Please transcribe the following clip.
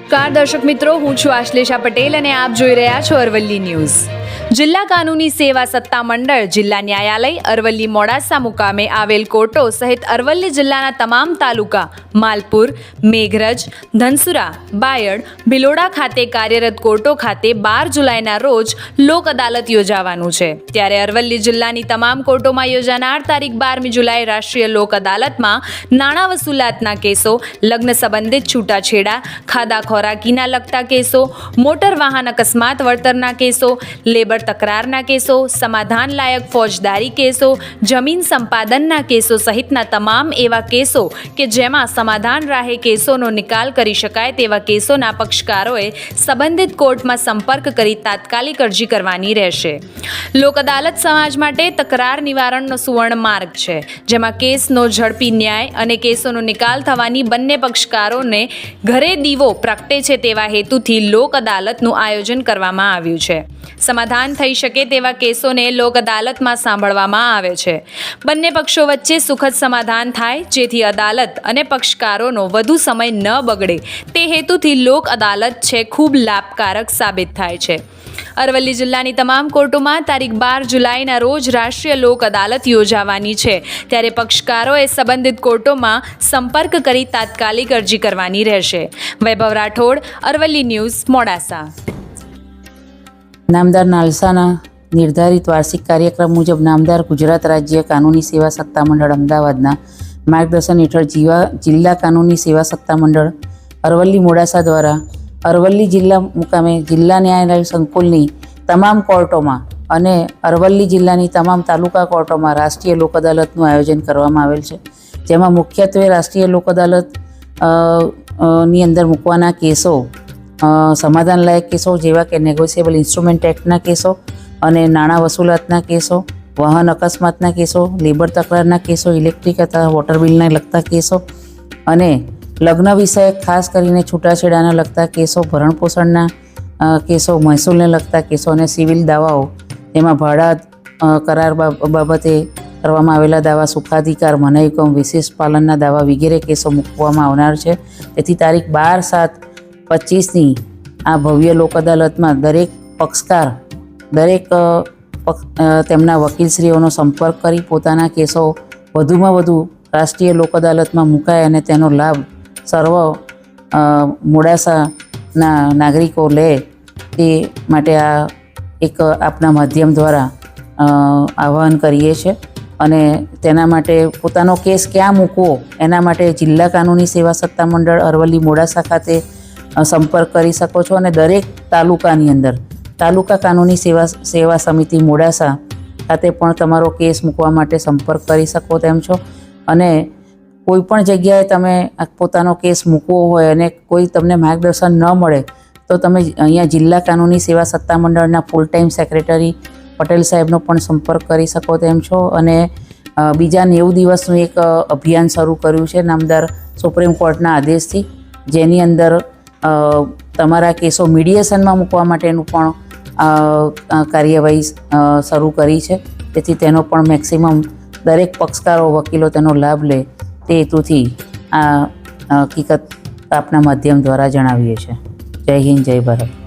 નમસ્કાર દર્શક મિત્રો, હું છું આશ્લેષા પટેલ અને આપ જોઈ રહ્યા છો અરવલ્લી ન્યૂઝ। જિલ્લા કાનૂની સેવા સત્તા મંડળ જિલ્લા ન્યાયાલય અરવલ્લી મોડાસા મુકામે આવેલ કોર્ટો સહિત અરવલ્લી જિલ્લાના તમામ તાલુકા માલપુર, મેઘરજ, ધનસુરા, બાયડ, ભિલોડા ખાતે કાર્યરત કોર્ટો ખાતે 12 જુલાઈના રોજ લોક અદાલત યોજાવાનું છે। ત્યારે અરવલ્લી જિલ્લાની તમામ કોર્ટોમાં યોજાનાર તારીખ 12મી જુલાઈ રાષ્ટ્રીય લોક અદાલતમાં નાણાં વસૂલાતના કેસો, લગ્ન સંબંધિત છૂટાછેડા, ખાધા ખોરાકીના લગતા કેસો, મોટર વાહન અકસ્માત વળતરના કેસો, લેબર તકરારના કેસો, સમાધાન લાયક ફોજદારી કેસો, જમીન સંપાદનના કેસો સહિતના તમામ એવા કેસો કે જેમાં સમાધાન રાહે કેસોનો નિકાલ કરી શકાય તેવા કેસોના પક્ષકારોએ સંબંધિત કોર્ટમાં સંપર્ક કરી તાત્કાલિક અરજી કરવાની રહેશે। લોક અદાલત સમાજ માટે તકરાર નિવારણનો સુવર્ણ માર્ગ છે, જેમાં કેસનો ઝડપી ન્યાય અને કેસોનો નિકાલ થવાની બંને પક્ષકારોને ઘરે દીવો પ્રગટે છે તેવા હેતુથી લોક અદાલતનું આયોજન કરવામાં આવ્યું છે। સમાધાન થઈ શકે તેવા કેસોને લોક અદાલતમાં સાંભળવામાં આવે છે। બંને પક્ષો વચ્ચે સુખદ સમાધાન થાય જેથી અદાલત અને પક્ષકારોનો વધુ સમય ન બગડે તે હેતુથી લોક અદાલત છે ખૂબ લાભકારક સાબિત થાય છે। અરવલ્લી જિલ્લાની તમામ કોર્ટોમાં તારીખ 12 જુલાઈના રોજ રાષ્ટ્રીય લોક અદાલત યોજાવાની છે, ત્યારે પક્ષકારોએ સંબંધિત કોર્ટોમાં સંપર્ક કરી તાત્કાલિક અરજી કરવાની રહેશે। વૈભવ રાઠોડ, અરવલ્લી ન્યૂઝ, મોડાસા। નામદાર નાલસાના નિર્ધારિત વાર્ષિક કાર્યક્રમ મુજબ નામદાર ગુજરાત રાજ્ય કાનૂની સેવા સત્તા મંડળ અમદાવાદના માર્ગદર્શન હેઠળ જિલ્લા કાનૂની સેવા સત્તા મંડળ અરવલ્લી મોડાસા દ્વારા અરવલ્લી જિલ્લા મુકામે જિલ્લા ન્યાયાલય સંકુલની તમામ કોર્ટોમાં અને અરવલ્લી જિલ્લાની તમામ તાલુકા કોર્ટોમાં રાષ્ટ્રીય લોક અદાલતનું આયોજન કરવામાં આવેલ છે, જેમાં મુખ્યત્વે રાષ્ટ્રીય લોક અદાલત ની અંદર મૂકવાના કેસો સમાધાન લાયક કેસો જેવા કે નેગોશિયેબલ ઇન્સ્ટ્રુમેન્ટ એક્ટના કેસો અને નાણાં વસૂલાતના કેસો, વાહન અકસ્માતના કેસો, લેબર તકરારના કેસો, ઇલેક્ટ્રિક અથવા વોટર બિલને લગતા કેસો અને લગ્ન વિષયક ખાસ કરીને છૂટાછેડાને લગતા કેસો, ભરણપોષણના કેસો, મહેસૂલને લગતા કેસો અને સિવિલ દાવાઓ, તેમાં ભાડા કરાર બાબતે કરવામાં આવેલા દાવા, સુખાધિકાર, મનાઈ હુકમ, વિશેષ પાલનના દાવા વગેરે કેસો મૂકવામાં આવનાર છે। તેથી તારીખ 12/7/25ની આ ભવ્ય લોક અદાલતમાં દરેક પક્ષકાર તેમના વકીલશ્રીઓનો સંપર્ક કરી પોતાના કેસો વધુમાં વધુ રાષ્ટ્રીય લોક અદાલતમાં મુકાય અને તેનો લાભ સર્વ મોડાસાના નાગરિકો લે તે માટે આ એક આપના માધ્યમ દ્વારા આહ્વાન કરીએ છીએ। અને તેના માટે પોતાનો કેસ ક્યાં મૂકવો એના માટે જિલ્લા કાનૂની સેવા સત્તા મંડળ અરવલ્લી મોડાસા ખાતે સંપર્ક કરી શકો છો અને દરેક તાલુકાની અંદર તાલુકા કાનૂની સેવા સમિતિ મોડાસા ખાતે પણ તમારો કેસ મૂકવા માટે સંપર્ક કરી શકો તેમ છો। અને કોઈ પણ જગ્યાએ તમે પોતાનો કેસ મૂકવો હોય અને કોઈ તમને માર્ગદર્શન ન મળે તો તમે અહીંયા જિલ્લા કાનૂની સેવા સત્તા મંડળના ફૂલ ટાઈમ સેક્રેટરી પટેલ સાહેબનો પણ સંપર્ક કરી શકો તેમ છો। અને બીજા 90 દિવસનું એક અભિયાન શરૂ કર્યું છે નામદાર સુપ્રીમ કોર્ટના આદેશથી, જેની અંદર તમારા કેસો મીડિયેશનમાં મૂકવા માટેનું પણ કાર્યવાહી શરૂ કરી છે। તેથી તેનો પણ મેક્સિમમ દરેક પક્ષકારો વકીલો તેનો લાભ લે તે હેતુથી આ હકીકત આપના માધ્યમ દ્વારા જણાવીએ છીએ। જય હિન્દ, જય ભારત।